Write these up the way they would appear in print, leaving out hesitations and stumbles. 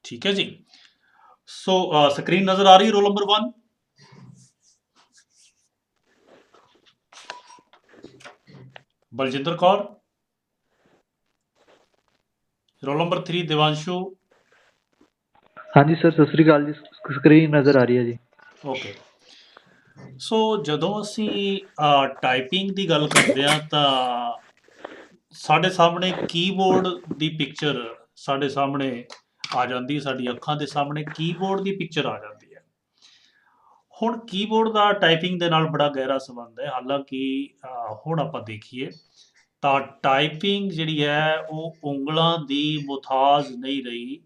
ठीक है जी। सो स्क्रीन नजर आ रही है roll number 1। Baljinder Kaur. Roll number 3 Devanshu. हाँ जी सर, सत श्री अकाल जी। ਸਕਰੀਨ ਨਜ਼ਰ ਆ ਰਹੀ ਹੈ ਜੀ। ਓਕੇ। ਸੋ ਜਦੋਂ ਅਸੀਂ ਟਾਈਪਿੰਗ ਦੀ ਗੱਲ ਕਰਦੇ ਹਾਂ ਤਾਂ ਸਾਡੇ ਸਾਹਮਣੇ ਕੀਬੋਰਡ ਦੀ ਪਿਕਚਰ ਸਾਡੇ ਸਾਹਮਣੇ ਆ ਜਾਂਦੀ, ਸਾਡੀ ਅੱਖਾਂ ਦੇ ਸਾਹਮਣੇ ਕੀਬੋਰਡ ਦੀ ਪਿਕਚਰ ਆ ਜਾਂਦੀ ਹੈ। ਹੁਣ ਕੀਬੋਰਡ ਦਾ ਟਾਈਪਿੰਗ ਦੇ ਨਾਲ ਬੜਾ ਗਹਿਰਾ ਸੰਬੰਧ ਹੈ। ਹਾਲਾਂਕਿ ਹੁਣ ਆਪਾਂ ਦੇਖੀਏ ਤਾਂ ਟਾਈਪਿੰਗ ਜਿਹੜੀ ਹੈ ਉਹ ਉਂਗਲਾਂ ਦੀ ਮੁਥਾਜ ਨਹੀਂ ਰਹੀ।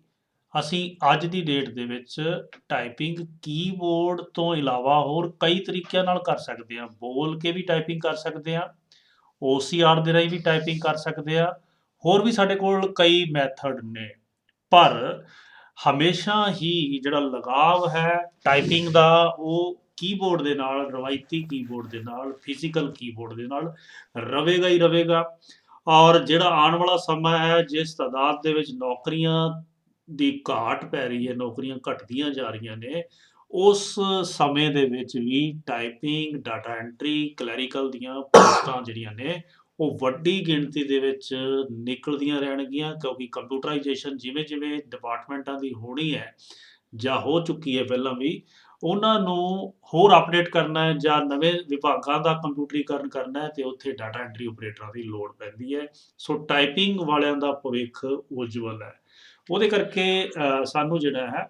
ਅਸੀਂ ਅੱਜ ਦੀ ਡੇਟ ਦੇ ਵਿੱਚ ਟਾਈਪਿੰਗ ਕੀਬੋਰਡ ਤੋਂ ਇਲਾਵਾ ਹੋਰ ਕਈ ਤਰੀਕਿਆਂ ਨਾਲ ਕਰ ਸਕਦੇ ਹਾਂ। ਬੋਲ ਕੇ ਵੀ ਟਾਈਪਿੰਗ ਕਰ ਸਕਦੇ ਹਾਂ, OCR ਦੇ ਰਾਹੀਂ ਵੀ ਟਾਈਪਿੰਗ ਕਰ ਸਕਦੇ ਆ। ਹੋਰ ਵੀ ਸਾਡੇ ਕੋਲ ਕਈ ਮੈਥਡ ਨੇ, ਪਰ ਹਮੇਸ਼ਾ ਹੀ ਜਿਹੜਾ ਲਗਾਵ ਹੈ ਟਾਈਪਿੰਗ ਦਾ ਉਹ ਕੀਬੋਰਡ ਦੇ ਨਾਲ, ਰਵਾਇਤੀ ਕੀਬੋਰਡ ਦੇ ਨਾਲ, ਫਿਜ਼ੀਕਲ ਕੀਬੋਰਡ ਦੇ ਨਾਲ ਰਵੇਗਾ ਹੀ ਰਵੇਗਾ। ਔਰ ਜਿਹੜਾ ਆਉਣ ਵਾਲਾ ਸਮਾਂ ਹੈ, ਜਿਸ ਤਾਦਾਦ ਦੇ ਵਿੱਚ ਨੌਕਰੀਆਂ ਦੀ ਘਾਟ ਪੈ ਰਹੀ ਹੈ, ਨੌਕਰੀਆਂ ਘਟਦੀਆਂ ਜਾ ਰਹੀਆਂ ਨੇ, ਉਸ ਸਮੇਂ ਦੇ ਵਿੱਚ ਵੀ ਟਾਈਪਿੰਗ, ਡਾਟਾ ਐਂਟਰੀ, ਕਲੈਰੀਕਲ ਦੀਆਂ ਪੋਸਟਾਂ ਜਿਹੜੀਆਂ ਨੇ ਉਹ ਵੱਡੀ ਗਿਣਤੀ ਦੇ ਵਿੱਚ ਨਿਕਲਦੀਆਂ ਰਹਿਣਗੀਆਂ। ਕਿਉਂਕਿ ਕੰਪਿਊਟਰਾਈਜੇਸ਼ਨ ਜਿਵੇਂ ਜਿਵੇਂ ਡਿਪਾਰਟਮੈਂਟਾਂ ਦੀ ਹੋਣੀ ਹੈ ਜਾਂ ਹੋ ਚੁੱਕੀ ਹੈ ਪਹਿਲਾਂ ਵੀ, ਉਹਨਾਂ ਨੂੰ ਹੋਰ ਅਪਡੇਟ ਕਰਨਾ ਹੈ ਜਾਂ ਨਵੇਂ ਵਿਭਾਗਾਂ ਦਾ ਕੰਪਿਊਟਰੀਕਰਨ ਕਰਨਾ ਹੈ, ਤੇ ਉੱਥੇ ਡਾਟਾ ਐਂਟਰੀ ਆਪਰੇਟਰਾਂ ਦੀ ਲੋੜ ਪੈਂਦੀ ਹੈ। ਸੋ ਟਾਈਪਿੰਗ ਵਾਲਿਆਂ ਦਾ ਭਵਿੱਖ ਉਜਵਲ ਹੈ। ਉਹਦੇ ਕਰਕੇ ਸਾਨੂੰ ਜਿਹੜਾ ਹੈ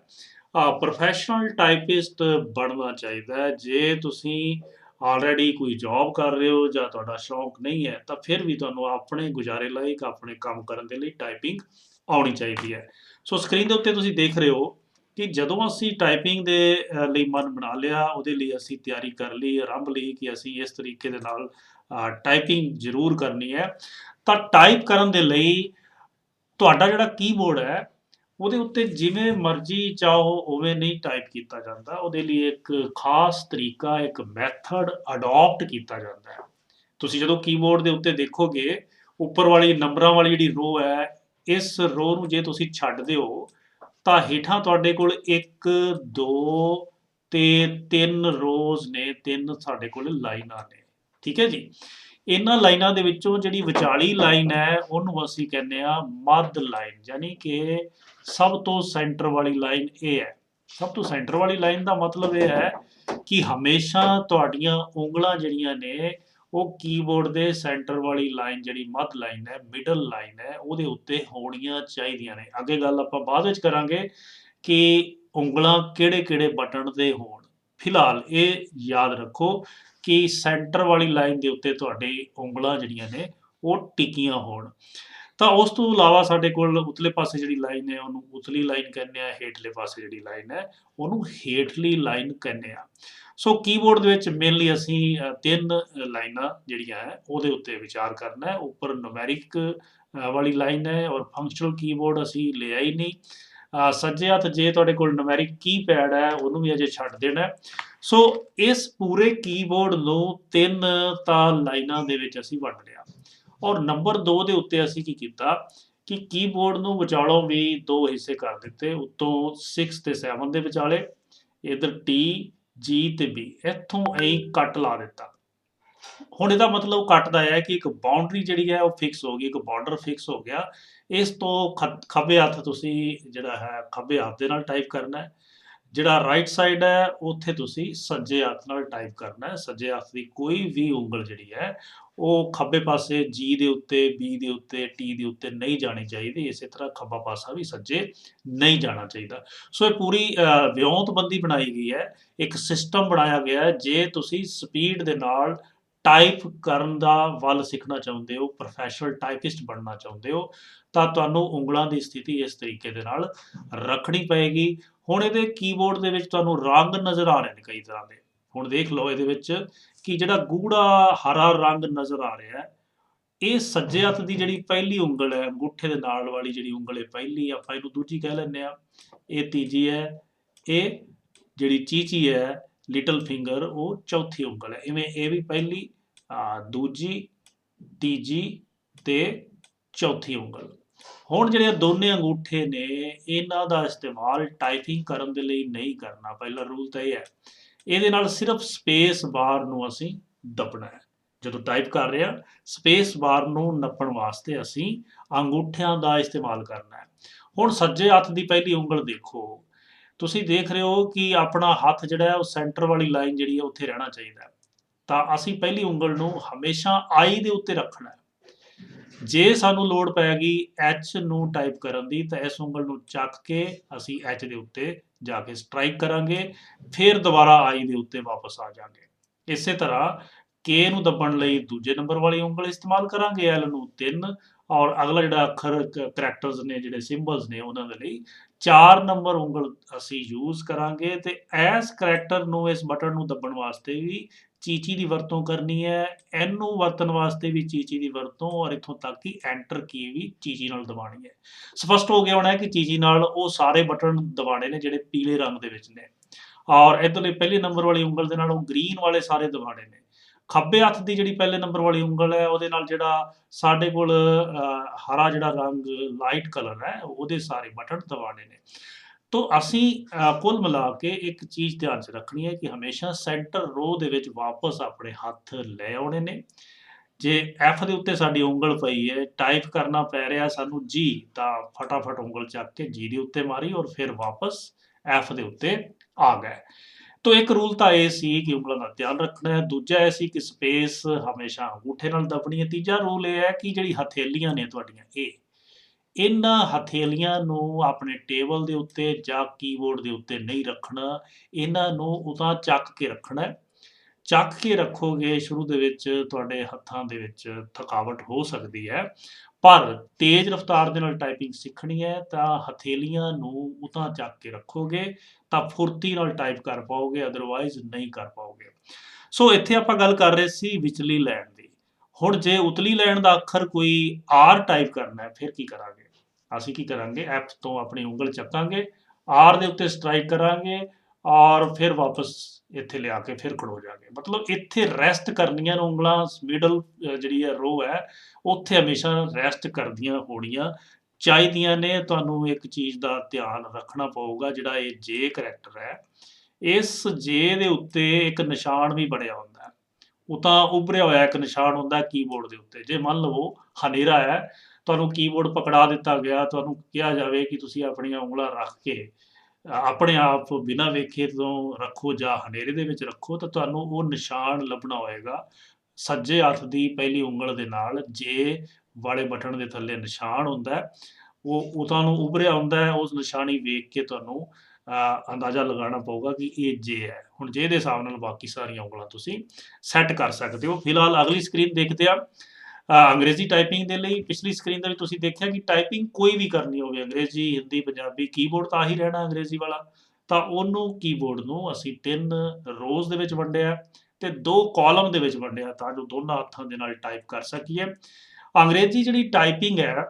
ਪ੍ਰੋਫੈਸ਼ਨਲ ਟਾਈਪਿਸਟ ਬਣਨਾ ਚਾਹੀਦਾ ਹੈ। ਜੇ ਤੁਸੀਂ ਆਲਰੇਡੀ ਕੋਈ ਜੌਬ ਕਰ ਰਹੇ ਹੋ ਜਾਂ ਤੁਹਾਡਾ ਸ਼ੌਂਕ ਨਹੀਂ ਹੈ, ਤਾਂ ਫਿਰ ਵੀ ਤੁਹਾਨੂੰ ਆਪਣੇ ਗੁਜ਼ਾਰੇ ਲਾਇਕ ਆਪਣੇ ਕੰਮ ਕਰਨ ਦੇ ਲਈ ਟਾਈਪਿੰਗ ਆਉਣੀ ਚਾਹੀਦੀ ਹੈ। ਸੋ ਸਕਰੀਨ ਦੇ ਉੱਤੇ ਤੁਸੀਂ ਦੇਖ ਰਹੇ ਹੋ ਕਿ ਜਦੋਂ ਅਸੀਂ ਟਾਈਪਿੰਗ ਦੇ ਲਈ ਮਨ ਬਣਾ ਲਿਆ, ਉਹਦੇ ਲਈ ਅਸੀਂ ਤਿਆਰੀ ਕਰ ਲਈ, ਆਰੰਭ ਲਈ ਕਿ ਅਸੀਂ ਇਸ ਤਰੀਕੇ ਦੇ ਨਾਲ ਟਾਈਪਿੰਗ ਜ਼ਰੂਰ ਕਰਨੀ ਹੈ, ਤਾਂ ਟਾਈਪ ਕਰਨ ਦੇ ਲਈ ਤੁਹਾਡਾ ਜਿਹੜਾ ਕੀਬੋਰਡ ਹੈ ਉਹਦੇ ਉੱਤੇ ਜਿਵੇਂ ਮਰਜ਼ੀ ਚਾਹੋ ਉਵੇਂ ਨਹੀਂ ਟਾਈਪ ਕੀਤਾ ਜਾਂਦਾ। ਉਹਦੇ ਲਈ ਇੱਕ ਖਾਸ ਤਰੀਕਾ, ਇੱਕ ਮੈਥਡ ਅਡੋਪਟ ਕੀਤਾ ਜਾਂਦਾ ਹੈ। ਤੁਸੀਂ ਜਦੋਂ ਕੀਬੋਰਡ ਦੇ ਉੱਤੇ ਦੇਖੋਗੇ, ਉੱਪਰ ਵਾਲੀ ਨੰਬਰਾਂ ਵਾਲੀ ਜਿਹੜੀ ਰੋ ਹੈ, ਇਸ ਰੋ ਨੂੰ ਜੇ ਤੁਸੀਂ ਛੱਡਦੇ ਹੋ ਤਾਂ ਹੇਠਾਂ ਤੁਹਾਡੇ ਕੋਲ 1 2 ਤੇ 3 ਰੋਜ਼ ਨੇ, 3 ਸਾਡੇ ਕੋਲ ਲਾਈਨਾਂ ਨੇ। ਠੀਕ ਹੈ ਜੀ। ਇਹਨਾਂ ਲਾਈਨਾਂ ਦੇ ਵਿੱਚੋਂ ਜਿਹੜੀ ਵਿਚਾਲੀ ਲਾਈਨ ਹੈ ਉਹਨੂੰ ਅਸੀਂ ਕਹਿੰਦੇ ਆ ਮੱਧ ਲਾਈਨ, ਯਾਨੀ ਕਿ ਸਭ ਤੋਂ ਸੈਂਟਰ ਵਾਲੀ ਲਾਈਨ ਇਹ ਹੈ। ਸਭ ਤੋਂ ਸੈਂਟਰ ਵਾਲੀ ਲਾਈਨ ਦਾ ਮਤਲਬ ਇਹ ਹੈ ਕਿ ਹਮੇਸ਼ਾ ਤੁਹਾਡੀਆਂ ਉਂਗਲਾਂ ਜਿਹੜੀਆਂ ਨੇ ਉਹ ਕੀਬੋਰਡ ਦੇ ਸੈਂਟਰ ਵਾਲੀ ਲਾਈਨ, ਜਿਹੜੀ ਮੱਧ ਲਾਈਨ ਹੈ, ਮਿਡਲ ਲਾਈਨ ਹੈ, ਉਹਦੇ ਉੱਤੇ ਹੋਣੀਆਂ ਚਾਹੀਦੀਆਂ ਨੇ। ਅੱਗੇ ਗੱਲ ਆਪਾਂ ਬਾਅਦ ਵਿੱਚ ਕਰਾਂਗੇ ਕਿ ਉਂਗਲਾਂ ਕਿਹੜੇ ਕਿਹੜੇ ਬਟਨ ਦੇ ਹੋਣ। ਫਿਲਹਾਲ ਇਹ ਯਾਦ ਰੱਖੋ ਕਿ ਸੈਂਟਰ ਵਾਲੀ ਲਾਈਨ ਦੇ ਉੱਤੇ ਤੁਹਾਡੀ ਉਂਗਲਾਂ ਜਿਹੜੀਆਂ ਨੇ ਉਹ ਟਿਕੀਆਂ ਹੋਣ। ਤਾਂ ਉਸ ਤੋਂ ਇਲਾਵਾ ਸਾਡੇ ਕੋਲ ਉਤਲੇ ਪਾਸੇ ਜਿਹੜੀ ਲਾਈਨ ਹੈ ਉਹਨੂੰ ਉਤਲੀ ਲਾਈਨ ਕਹਿੰਦੇ ਆ, ਹੇਠਲੇ ਪਾਸੇ ਜਿਹੜੀ ਲਾਈਨ ਹੈ ਉਹਨੂੰ ਹੇਠਲੀ ਲਾਈਨ ਕਹਿੰਦੇ ਆ। ਸੋ ਕੀਬੋਰਡ ਦੇ ਵਿੱਚ ਮੇਨਲੀ ਅਸੀਂ 3 ਲਾਈਨਾਂ ਜਿਹੜੀਆਂ ਹੈ ਉਹਦੇ ਉੱਤੇ ਵਿਚਾਰ ਕਰਨਾ ਹੈ। ਉੱਪਰ ਨੂਮੈਰਿਕ ਵਾਲੀ ਲਾਈਨ ਹੈ, ਔਰ ਫੰਕਸ਼ਨਲ ਕੀਬੋਰਡ ਅਸੀਂ ਲਿਆ ਹੀ ਨਹੀਂ। ਸੱਜੇ ਹੱਥ ਜੇ ਤੁਹਾਡੇ ਕੋਲ ਨੂਮੈਰਿਕ ਕੀਪੈਡ ਹੈ ਉਹਨੂੰ ਵੀ ਅਜੇ ਛੱਡ ਦੇਣਾ। ਸੋ ਇਸ ਪੂਰੇ ਕੀਬੋਰਡ ਨੂੰ 3 ਤਾਂ ਲਾਈਨਾਂ ਦੇ ਵਿੱਚ ਅਸੀਂ ਵੰਡ ਲਿਆ। ਔਰ ਨੰਬਰ 2 ਦੇ ਉੱਤੇ ਅਸੀਂ ਕੀ ਕੀਤਾ ਕਿ ਕੀਬੋਰਡ ਨੂੰ ਵਿਚਾਲੋਂ ਵੀ 2 ਹਿੱਸੇ ਕਰ ਦਿੱਤੇ। ਉੱਤੋਂ 6 ਤੇ 7 ਦੇ ਵਿਚਾਲੇ, ਇੱਧਰ T G ਤੇ B, ਇੱਥੋਂ ਐਂ ਕੱਟ ਲਾ ਦਿੱਤਾ। ਹੁਣ ਇਹਦਾ ਮਤਲਬ ਕੱਟ ਦਾ ਹੈ ਕਿ ਇੱਕ ਬਾਉਂਡਰੀ ਜਿਹੜੀ ਹੈ ਉਹ ਫਿਕਸ ਹੋ ਗਈ, ਇੱਕ ਬਾਰਡਰ ਫਿਕਸ ਹੋ ਗਿਆ। ਇਸ ਤੋਂ ਖੱਬੇ ਹੱਥ ਤੁਸੀਂ ਜਿਹੜਾ ਹੈ ਖੱਬੇ ਹੱਥ ਦੇ ਨਾਲ ਟਾਈਪ ਕਰਨਾ ਹੈ। ਜਿਹੜਾ ਰਾਈਟ ਸਾਈਡ ਹੈ ਉੱਥੇ ਤੁਸੀਂ ਸੱਜੇ ਹੱਥ ਨਾਲ ਟਾਈਪ ਕਰਨਾ ਹੈ। ਸੱਜੇ ਹੱਥ ਦੀ ਕੋਈ ਵੀ ਉਂਗਲ ਜਿਹੜੀ ਹੈ ਉਹ ਖੱਬੇ ਪਾਸੇ G ਦੇ ਉੱਤੇ, B ਦੇ ਉੱਤੇ, T ਦੇ ਉੱਤੇ ਨਹੀਂ ਜਾਣੀ ਚਾਹੀਦੀ। ਇਸੇ ਤਰ੍ਹਾਂ ਖੱਬਾ ਪਾਸਾ ਵੀ ਸੱਜੇ ਨਹੀਂ ਜਾਣਾ ਚਾਹੀਦਾ। ਸੋ ਇਹ ਪੂਰੀ ਵਿਉਂਤਬੰਦੀ ਬਣਾਈ ਗਈ ਹੈ, ਇੱਕ ਸਿਸਟਮ ਬਣਾਇਆ ਗਿਆ ਹੈ। ਜੇ ਤੁਸੀਂ ਸਪੀਡ ਦੇ ਨਾਲ ਟਾਈਪ ਕਰਨ ਦਾ ਵੱਲ ਸਿੱਖਣਾ ਚਾਹੁੰਦੇ ਹੋ, ਪ੍ਰੋਫੈਸ਼ਨਲ ਟਾਈਪਿਸਟ ਬਣਨਾ ਚਾਹੁੰਦੇ ਹੋ, ਤਾਂ ਤੁਹਾਨੂੰ ਉਂਗਲਾਂ ਦੀ ਸਥਿਤੀ ਇਸ ਤਰੀਕੇ ਦੇ ਨਾਲ ਰੱਖਣੀ ਪਏਗੀ। ਹੁਣ ਇਹਦੇ ਕੀਬੋਰਡ ਦੇ ਵਿੱਚ ਤੁਹਾਨੂੰ ਰੰਗ ਨਜ਼ਰ ਆ ਰਹੇ ਨੇ ਕਈ ਤਰ੍ਹਾਂ ਦੇ। ਹੁਣ ਦੇਖ ਲਓ ਇਹਦੇ ਵਿੱਚ ਕਿ ਜਿਹੜਾ ਗੂੜਾ ਹਰਾ ਰੰਗ ਨਜ਼ਰ ਆ ਰਿਹਾ ਹੈ, ਇਹ ਸੱਜੇ ਹੱਥ ਦੀ ਜਿਹੜੀ ਪਹਿਲੀ ਉਂਗਲ ਹੈ, ਅੰਗੂਠੇ ਦੇ ਨਾਲ ਵਾਲੀ ਜਿਹੜੀ ਉਂਗਲ ਹੈ ਪਹਿਲੀ, ਆਪਾਂ ਇਹਨੂੰ ਦੂਜੀ ਕਹਿ ਲੈਂਦੇ ਆ। ਇਹ ਤੀਜੀ ਹੈ, ਇਹ ਜਿਹੜੀ ਚੀਚੀ ਹੈ ਲਿਟਲ ਫਿੰਗਰ ਉਹ ਚੌਥੀ ਉਂਗਲ ਹੈ। ਇਵੇਂ ਇਹ ਵੀ ਪਹਿਲੀ, ਦੂਜੀ, ਤੀਜੀ ਤੇ ਚੌਥੀ ਉਂਗਲ। ਹੁਣ ਜਿਹੜੇ ਦੋਨੇ ਅੰਗੂਠੇ ਨੇ ਇਹਨਾਂ ਦਾ ਇਸਤੇਮਾਲ ਟਾਈਪਿੰਗ ਕਰਨ ਦੇ ਲਈ ਨਹੀਂ ਕਰਨਾ। ਪਹਿਲਾ ਰੂਲ ਤਾਂ ਇਹ ਹੈ। ਇਹਦੇ ਨਾਲ ਸਿਰਫ ਸਪੇਸ ਬਾਰ ਨੂੰ ਅਸੀਂ ਦੱਬਣਾ ਹੈ। ਜਦੋਂ ਟਾਈਪ ਕਰ ਰਹੇ ਹਾਂ ਸਪੇਸ ਬਾਰ ਨੂੰ ਨੱਪਣ ਵਾਸਤੇ ਅਸੀਂ ਅੰਗੂਠਿਆਂ ਦਾ ਇਸਤੇਮਾਲ ਕਰਨਾ ਹੈ। ਹੁਣ ਸੱਜੇ ਹੱਥ ਦੀ ਪਹਿਲੀ ਉਂਗਲ ਦੇਖੋ। ਤੁਸੀਂ ਦੇਖ ਰਹੇ ਹੋ ਕਿ ਆਪਣਾ ਹੱਥ ਜਿਹੜਾ ਹੈ ਉਹ ਸੈਂਟਰ ਵਾਲੀ ਲਾਈਨ ਜਿਹੜੀ ਹੈ ਉੱਥੇ ਰਹਿਣਾ ਚਾਹੀਦਾ ਹੈ। ਤਾਂ ਅਸੀਂ ਪਹਿਲੀ ਉਂਗਲ ਨੂੰ ਹਮੇਸ਼ਾ ਆਈ ਦੇ ਉੱਤੇ ਰੱਖਣਾ ਹੈ। ਜੇ ਸਾਨੂੰ ਲੋੜ ਪੈ ਗਈ ਐਚ ਨੂੰ ਟਾਈਪ ਕਰਨ ਦੀ ਤਾਂ ਇਸ ਉਂਗਲ ਨੂੰ ਚੱਕ ਕੇ ਅਸੀਂ ਐਚ ਦੇ ਉੱਤੇ ਜਾ ਕੇ ਸਟ੍ਰਾਈਕ ਕਰਾਂਗੇ, ਫਿਰ ਦੁਬਾਰਾ ਆਈ ਦੇ ਉੱਤੇ ਵਾਪਸ ਆ ਜਾਾਂਗੇ। ਇਸੇ ਤਰ੍ਹਾਂ ਕੇ ਨੂੰ ਦੱਬਣ ਲਈ ਦੂਜੇ ਨੰਬਰ ਵਾਲੀ ਉਂਗਲ ਇਸਤੇਮਾਲ ਕਰਾਂਗੇ, ਐਲ ਨੂੰ 3 ਔਰ ਅਗਲਾ ਜਿਹੜਾ ਅੱਖਰ ਕਰੈਕਟਰਸ ਨੇ ਜਿਹੜੇ ਸਿੰਬਲਸ ਨੇ ਉਹਨਾਂ ਦੇ ਲਈ 4 ਨੰਬਰ ਉਂਗਲ ਅਸੀਂ ਯੂਜ਼ ਕਰਾਂਗੇ। ਤੇ ਇਸ ਕਰੈਕਟਰ ਨੂੰ ਇਸ ਬਟਨ ਨੂੰ ਦੱਬਣ ਵਾਸਤੇ ਵੀ ਚੀਚੀ ਦੀ ਵਰਤੋਂ ਕਰਨੀ ਹੈ, ਐਨ ਨੂੰ ਵਰਤਣ ਵਾਸਤੇ ਵੀ ਚੀਚੀ ਦੀ ਵਰਤੋਂ, ਔਰ ਇੱਥੋਂ ਤੱਕ ਕਿ ਐਂਟਰ ਕੀ ਵੀ ਚੀਚੀ ਨਾਲ ਦਬਾਣੀ ਹੈ। ਸਪਸ਼ਟ ਹੋ ਗਿਆ ਹੋਣਾ ਹੈ ਕਿ ਚੀਚੀ ਨਾਲ ਉਹ ਸਾਰੇ ਬਟਨ ਦਬਾਣੇ ਨੇ ਜਿਹੜੇ ਪੀਲੇ ਰੰਗ ਦੇ ਵਿੱਚ ਨੇ, ਔਰ ਇੱਧਰਲੇ ਪਹਿਲੇ ਨੰਬਰ ਵਾਲੀ ਉਂਗਲ ਦੇ ਨਾਲ ਉਹ ਗ੍ਰੀਨ ਵਾਲੇ ਸਾਰੇ ਦਬਾਣੇ ਨੇ। ਖੱਬੇ ਹੱਥ ਦੀ ਜਿਹੜੀ ਪਹਿਲੇ ਨੰਬਰ ਵਾਲੀ ਉਂਗਲ ਹੈ ਉਹਦੇ ਨਾਲ ਜਿਹੜਾ ਸਾਡੇ ਕੋਲ ਹਰਾ ਜਿਹੜਾ ਰੰਗ ਲਾਈਟ ਕਲਰ ਹੈ ਉਹਦੇ ਸਾਰੇ ਬਟਨ ਦਬਾਣੇ ਨੇ। ਤੋ ਅਸੀਂ ਕੁੱਲ ਮਿਲਾ ਕੇ ਇੱਕ ਚੀਜ਼ ਧਿਆਨ 'ਚ ਰੱਖਣੀ ਹੈ ਕਿ ਹਮੇਸ਼ਾ ਸੈਂਟਰ ਰੋ ਦੇ ਵਿੱਚ ਵਾਪਸ ਆਪਣੇ ਹੱਥ ਲੈ ਆਉਣੇ ਨੇ। ਜੇ ਐਫ ਦੇ ਉੱਤੇ ਸਾਡੀ ਉਂਗਲ ਪਈ ਹੈ, ਟਾਈਪ ਕਰਨਾ ਪੈ ਰਿਹਾ ਸਾਨੂੰ ਜੀ, ਤਾਂ ਫਟਾਫਟ ਉਂਗਲ ਚੱਕ ਕੇ ਜੀ ਦੇ ਉੱਤੇ ਮਾਰੀ ਔਰ ਫਿਰ ਵਾਪਸ ਐਫ ਦੇ ਉੱਤੇ ਆ ਗਏ। ਤੋ ਇੱਕ ਰੂਲ ਤਾਂ ਇਹ ਸੀ ਕਿ ਉਂਗਲਾਂ ਦਾ ਧਿਆਨ ਰੱਖਣਾ ਹੈ। ਦੂਜਾ ਇਹ ਸੀ ਕਿ ਸਪੇਸ ਹਮੇਸ਼ਾ ਅੰਗੂਠੇ ਨਾਲ ਦੱਬਣੀ ਹੈ। ਤੀਜਾ ਰੂਲ ਇਹ ਹੈ ਕਿ ਜਿਹੜੀ ਹਥੇਲੀਆਂ ਨੇ ਤੁਹਾਡੀਆਂ ਇਹਨਾਂ ਹਥੇਲੀਆਂ ਨੂੰ ਆਪਣੇ ਟੇਬਲ ਦੇ ਉੱਤੇ ਜਾਂ ਕੀਬੋਰਡ ਦੇ ਉੱਤੇ ਨਹੀਂ ਰੱਖਣਾ। ਇਹਨਾਂ ਨੂੰ ਉਤਾਂ ਚੱਕ ਕੇ ਰੱਖਣਾ ਹੈ। ਚੱਕ ਕੇ ਰੱਖੋਗੇ ਸ਼ੁਰੂ ਦੇ ਵਿੱਚ ਤੁਹਾਡੇ ਹੱਥਾਂ ਦੇ ਵਿੱਚ ਥਕਾਵਟ ਹੋ ਸਕਦੀ ਹੈ, ਪਰ ਤੇਜ਼ ਰਫ਼ਤਾਰ ਦੇ ਨਾਲ ਟਾਈਪਿੰਗ ਸਿੱਖਣੀ ਹੈ ਤਾਂ ਹਥੇਲੀਆਂ ਨੂੰ ਉਤਾਂ ਚੱਕ ਕੇ ਰੱਖੋਗੇ ਤਾਂ ਫੁਰਤੀ ਨਾਲ ਟਾਈਪ ਕਰ ਪਾਓਗੇ, ਅਦਰਵਾਈਜ਼ ਨਹੀਂ ਕਰ ਪਾਓਗੇ। ਸੋ ਇੱਥੇ ਆਪਾਂ ਗੱਲ ਕਰ ਰਹੇ ਸੀ ਵਿਚਲੀ ਲਾਈਨ ਦੀ। ਹੁਣ ਜੇ ਉਤਲੀ ਲਾਈਨ ਦਾ ਅੱਖਰ ਕੋਈ ਆਰ ਟਾਈਪ ਕਰਨਾ ਹੈ ਫਿਰ ਕੀ ਕਰਾਂਗੇ? ਅਸੀਂ ਕੀ ਕਰਾਂਗੇ, ਐਫ ਤੋਂ ਆਪਣੀ ਉਂਗਲ ਚੱਕਾਂਗੇ, ਆਰ ਦੇ ਉੱਤੇ ਸਟ੍ਰਾਈਕ ਕਰਾਂਗੇ ਔਰ ਫਿਰ ਵਾਪਸ ਇੱਥੇ ਲਿਆ ਕੇ ਫਿਰ ਖੜੋ ਜਾਗੇ। ਮਤਲਬ ਇੱਥੇ ਰੈਸਟ ਕਰਨੀਆਂ ਨੇ ਉਂਗਲਾਂ, ਮਿਡਲ ਜਿਹੜੀ ਹੈ ਰੋ ਹੈ ਉੱਥੇ ਹਮੇਸ਼ਾ ਰੈਸਟ ਕਰਦੀਆਂ ਹੋਣੀਆਂ ਚਾਹੀਦੀਆਂ ਨੇ। ਤੁਹਾਨੂੰ ਇੱਕ ਚੀਜ਼ ਦਾ ਧਿਆਨ ਰੱਖਣਾ ਪਊਗਾ, ਜਿਹੜਾ ਇਹ ਜੇ ਕਰੈਕਟਰ ਹੈ ਇਸ ਜੇ ਦੇ ਉੱਤੇ ਇੱਕ ਨਿਸ਼ਾਨ ਵੀ ਬਣਿਆ ਹੁੰਦਾ ਹੈ। ਉਹ ਤਾਂ ਉੱਭਰਿਆ ਹੋਇਆ ਇੱਕ ਨਿਸ਼ਾਨ ਹੁੰਦਾ ਕੀਬੋਰਡ ਦੇ ਉੱਤੇ। ਜੇ ਮੰਨ ਲਵੋ ਹਨੇਰਾ ਹੈ, ਤੁਹਾਨੂੰ ਕੀਬੋਰਡ ਪਕੜਾ ਦਿੱਤਾ ਗਿਆ, ਤੁਹਾਨੂੰ ਕਿਹਾ ਜਾਵੇ ਕਿ ਤੁਸੀਂ ਆਪਣੀਆਂ ਉਂਗਲਾਂ ਰੱਖ ਕੇ ਆਪਣੇ ਆਪ ਬਿਨਾਂ ਵੇਖੇ ਤੋਂ ਰੱਖੋ ਜਾਂ ਹਨੇਰੇ ਦੇ ਵਿੱਚ ਰੱਖੋ, ਤਾਂ ਤੁਹਾਨੂੰ ਉਹ ਨਿਸ਼ਾਨ ਲੱਭਣਾ ਹੋਏਗਾ। ਸੱਜੇ ਹੱਥ ਦੀ ਪਹਿਲੀ ਉਂਗਲ ਦੇ ਨਾਲ ਜੇ ਵਾਲੇ ਬਟਨ ਦੇ ਥੱਲੇ ਨਿਸ਼ਾਨ ਹੁੰਦਾ ਹੈ, ਉਹ ਤੁਹਾਨੂੰ ਉੱਭਰਿਆ ਹੁੰਦਾ ਹੈ। ਉਸ ਨਿਸ਼ਾਨੀ ਵੇਖ ਕੇ ਤੁਹਾਨੂੰ ਅੰਦਾਜ਼ਾ ਲਗਾਉਣਾ ਪਊਗਾ ਕਿ ਇਹ ਜੇ ਹੈ। ਹੁਣ ਜੇ ਦੇ ਹਿਸਾਬ ਨਾਲ ਬਾਕੀ ਸਾਰੀਆਂ ਉਂਗਲਾਂ ਤੁਸੀਂ ਸੈੱਟ ਕਰ ਸਕਦੇ ਹੋ। ਫਿਲਹਾਲ ਅਗਲੀ ਸਕਰੀਨ ਦੇਖਦੇ ਆ ਅੰਗਰੇਜ਼ੀ ਟਾਈਪਿੰਗ ਦੇ ਲਈ। ਪਿਛਲੀ ਸਕਰੀਨ ਦੇ ਵਿੱਚ ਤੁਸੀਂ ਦੇਖਿਆ ਕਿ ਟਾਈਪਿੰਗ ਕੋਈ ਵੀ ਕਰਨੀ ਹੋਵੇ, ਅੰਗਰੇਜ਼ੀ, ਹਿੰਦੀ, ਪੰਜਾਬੀ, ਕੀਬੋਰਡ ਤਾਂ ਆਹੀ ਰਹਿਣਾ ਅੰਗਰੇਜ਼ੀ ਵਾਲਾ। ਤਾਂ ਉਹਨੂੰ ਕੀਬੋਰਡ ਨੂੰ ਅਸੀਂ 3 ਰੋਜ਼ ਦੇ ਵਿੱਚ ਵੰਡਿਆ ਤੇ 2 ਕਾਲਮ ਦੇ ਵਿੱਚ ਵੰਡਿਆ ਤਾਂ ਜੋ ਦੋਨਾਂ ਹੱਥਾਂ ਦੇ ਨਾਲ ਟਾਈਪ ਕਰ ਸਕੀਏ। ਅੰਗਰੇਜ਼ੀ ਜਿਹੜੀ ਟਾਈਪਿੰਗ ਹੈ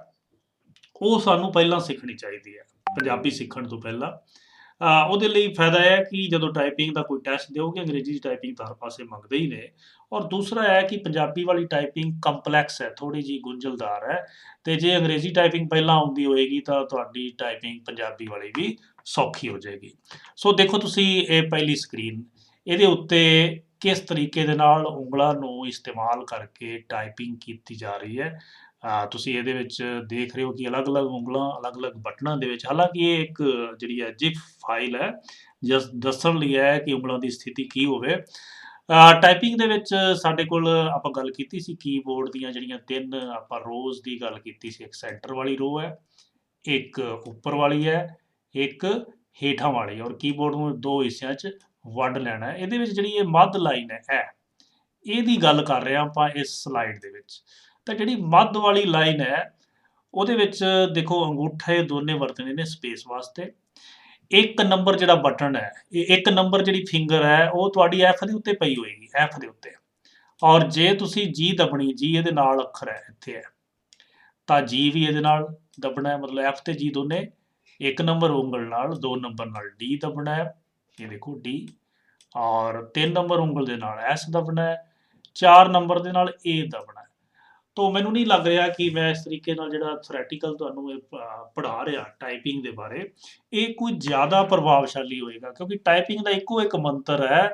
ਉਹ ਸਾਨੂੰ ਪਹਿਲਾਂ ਸਿੱਖਣੀ ਚਾਹੀਦੀ ਹੈ ਪੰਜਾਬੀ ਸਿੱਖਣ ਤੋਂ ਪਹਿਲਾਂ। ਉਹਦੇ ਲਈ ਫਾਇਦਾ ਹੈ ਕਿ ਜਦੋਂ ਟਾਈਪਿੰਗ ਦਾ ਕੋਈ ਟੈਸਟ ਦਿਓਗੇ, ਅੰਗਰੇਜ਼ੀ ਦੀ ਟਾਈਪਿੰਗ ਤਾਂ ਹਰ ਪਾਸੇ ਮੰਗਦੇ ਹੀ ਨੇ। ਔਰ ਦੂਸਰਾ ਹੈ ਕਿ ਪੰਜਾਬੀ ਵਾਲੀ ਟਾਈਪਿੰਗ ਕੰਪਲੈਕਸ ਹੈ, ਥੋੜ੍ਹੀ ਜਿਹੀ ਗੁੰਝਲਦਾਰ ਹੈ, ਅਤੇ ਜੇ ਅੰਗਰੇਜ਼ੀ ਟਾਈਪਿੰਗ ਪਹਿਲਾਂ ਆਉਂਦੀ ਹੋਏਗੀ ਤਾਂ ਤੁਹਾਡੀ ਟਾਈਪਿੰਗ ਪੰਜਾਬੀ ਵਾਲੀ ਵੀ ਸੌਖੀ ਹੋ ਜਾਏਗੀ। ਸੋ ਦੇਖੋ ਤੁਸੀਂ ਇਹ ਪਹਿਲੀ ਸਕਰੀਨ, ਇਹਦੇ ਉੱਤੇ ਕਿਸ ਤਰੀਕੇ ਦੇ ਨਾਲ ਉਂਗਲਾਂ ਨੂੰ ਇਸਤੇਮਾਲ ਕਰਕੇ ਟਾਈਪਿੰਗ ਕੀਤੀ ਜਾ ਰਹੀ ਹੈ। ਤੁਸੀਂ ਇਹਦੇ ਵਿੱਚ ਦੇਖ ਰਹੇ ਹੋ ਕਿ ਅਲੱਗ-ਅਲੱਗ ਉਂਗਲਾਂ ਅਲੱਗ-ਅਲੱਗ ਬਟਨਾਂ ਦੇ ਵਿੱਚ, ਹਾਲਾਂਕਿ ਇਹ ਇੱਕ ਜਿਹੜੀ ਹੈ ਜਿਫ ਫਾਈਲ ਹੈ, ਦੱਸਣ ਲਈ ਹੈ ਕਿ ਉਂਗਲਾਂ ਦੀ ਸਥਿਤੀ ਕੀ ਹੋਵੇ। ਟਾਈਪਿੰਗ ਦੇ ਵਿੱਚ ਸਾਡੇ ਕੋਲ ਆਪਾਂ ਗੱਲ ਕੀਤੀ ਸੀ ਕੀਬੋਰਡ ਦੀਆਂ ਜਿਹੜੀਆਂ 3 ਆਪਾਂ ਰੋਜ਼ ਦੀ ਗੱਲ ਕੀਤੀ ਸੀ। ਇੱਕ ਸੈਂਟਰ ਵਾਲੀ ਰੋ ਹੈ, ਇੱਕ ਉੱਪਰ ਵਾਲੀ ਹੈ, ਇੱਕ ਹੇਠਾਂ ਵਾਲੀ ਹੈ, ਔਰ ਕੀਬੋਰਡ ਨੂੰ 2 ਹਿੱਸਿਆਂ 'ਚ ਵੰਡ ਲੈਣਾ ਹੈ। ਇਹਦੇ ਵਿੱਚ ਜਿਹੜੀ ਇਹ ਮੱਧ ਲਾਈਨ ਹੈ ਇਹਦੀ ਗੱਲ ਕਰ ਰਹੇ ਹਾਂ ਆਪਾਂ ਇਸ ਸਲਾਈਡ ਦੇ ਵਿੱਚ। ਤਾਂ ਜਿਹੜੀ ਮੱਧ ਵਾਲੀ ਲਾਈਨ ਹੈ ਉਹਦੇ ਵਿੱਚ ਦੇਖੋ ਅੰਗੂਠੇ ਦੋਨੇ ਵਰਤਣੇ ਨੇ ਸਪੇਸ ਵਾਸਤੇ। 1 ਨੰਬਰ ਜਿਹੜਾ ਬਟਨ ਹੈ, ਇਹ 1 ਨੰਬਰ ਜਿਹੜੀ ਫਿੰਗਰ ਹੈ ਉਹ ਤੁਹਾਡੀ ਐਫ ਦੇ ਉੱਤੇ ਪਈ ਹੋਏਗੀ, ਐਫ ਦੇ ਉੱਤੇ। ਔਰ ਜੇ ਤੁਸੀਂ ਜੀ ਦੱਬਣੀ, ਜੀ ਇਹਦੇ ਨਾਲ ਅੱਖਰ ਹੈ ਇੱਥੇ ਹੈ, ਤਾਂ ਜੀ ਵੀ ਇਹਦੇ ਨਾਲ ਦੱਬਣਾ ਹੈ। ਮਤਲਬ ਐਫ ਤੇ ਜੀ ਦੋਨੇ 1 ਨੰਬਰ ਉਂਗਲ ਨਾਲ, 2 ਨੰਬਰ ਨਾਲ ਡੀ ਦੱਬਣਾ ਹੈ, ਇਹ ਦੇਖੋ ਡੀ। ਔਰ 3 ਨੰਬਰ ਉਂਗਲ ਦੇ ਨਾਲ ਐਸ ਦੱਬਣਾ ਹੈ, 4 ਨੰਬਰ ਦੇ ਨਾਲ ਏ ਦੱਬਣਾ ਹੈ। ਤੋ ਮੈਨੂੰ ਨਹੀਂ ਲੱਗ ਰਿਹਾ ਕਿ ਮੈਂ ਇਸ ਤਰੀਕੇ ਨਾਲ ਜਿਹੜਾ ਥਿਓਰੈਟੀਕਲ ਤੁਹਾਨੂੰ ਇਹ ਪੜ੍ਹਾ ਰਿਹਾ ਟਾਈਪਿੰਗ ਦੇ ਬਾਰੇ, ਇਹ ਕੋਈ ਜ਼ਿਆਦਾ ਪ੍ਰਭਾਵਸ਼ਾਲੀ ਹੋਏਗਾ, ਕਿਉਂਕਿ ਟਾਈਪਿੰਗ ਦਾ ਇੱਕੋ ਇੱਕ ਮੰਤਰ ਹੈ